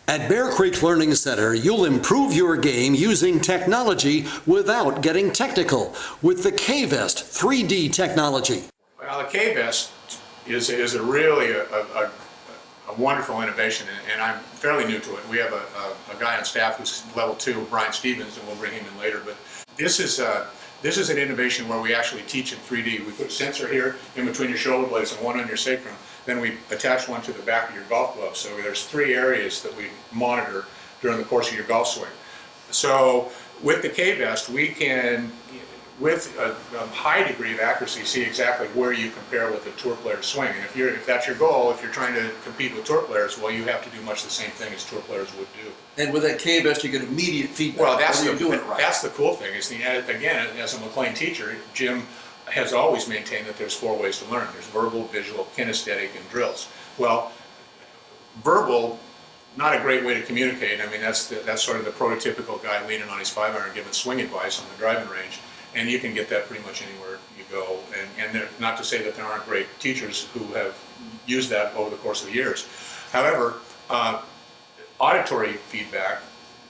At Bear Creek Learning Center, you'll improve your game using technology without getting technical with the K-Vest 3D technology. Well, the K-Vest is a really a wonderful innovation, and I'm fairly new to it. We have a guy on staff who's level 2, Brian Stevens, and we'll bring him in later. But this is an innovation where we actually teach in 3D. We put a sensor here in between your shoulder blades and one on your sacrum. Then we attach one to the back of your golf glove. So there's 3 areas that we monitor during the course of your golf swing. So with the K-Vest, we can, with a high degree of accuracy, see exactly where you compare with a tour player's swing. And if that's your goal, if you're trying to compete with tour players, well, you have to do much the same thing as tour players would do. And with that K-Vest, you get immediate feedback. Well, that's you're doing it right. That's the cool thing. Is again, as a McLean teacher, Jim has always maintained that there's 4 ways to learn. There's verbal, visual, kinesthetic, and drills. Well, verbal, not a great way to communicate. I mean, that's sort of the prototypical guy leaning on his 5-iron giving swing advice on the driving range, and you can get that pretty much anywhere you go. And not to say that there aren't great teachers who have used that over the course of the years. However, auditory feedback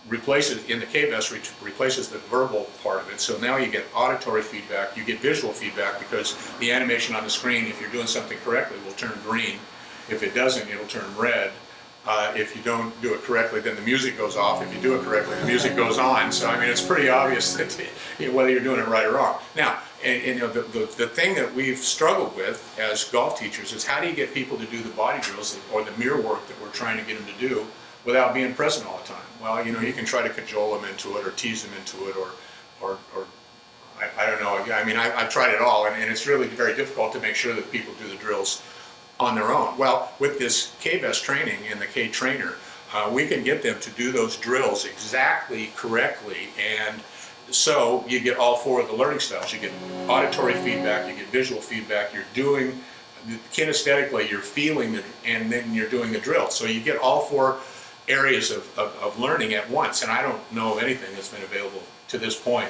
replaces, in the K-Vest, replaces the verbal part of it. So now you get auditory feedback, you get visual feedback, because the animation on the screen, if you're doing something correctly, will turn green. If it doesn't, it'll turn red. If you don't do it correctly, then the music goes off. If you do it correctly, the music goes on. So I mean, it's pretty obvious that, whether you're doing it right or wrong. Now, the thing that we've struggled with as golf teachers is, how do you get people to do the body drills or the mirror work that we're trying to get them to do without being present all the time? Well, you can try to cajole them into it or tease them into it, or I don't know. I mean, I've tried it all, and it's really very difficult to make sure that people do the drills on their own. Well, with this K-Vest training and the K-Trainer, we can get them to do those drills exactly correctly, and so you get all 4 of the learning styles. You get auditory feedback, you get visual feedback, you're doing kinesthetically, you're feeling it, and then you're doing the drill. So you get all 4 areas of learning at once, and I don't know of anything that's been available to this point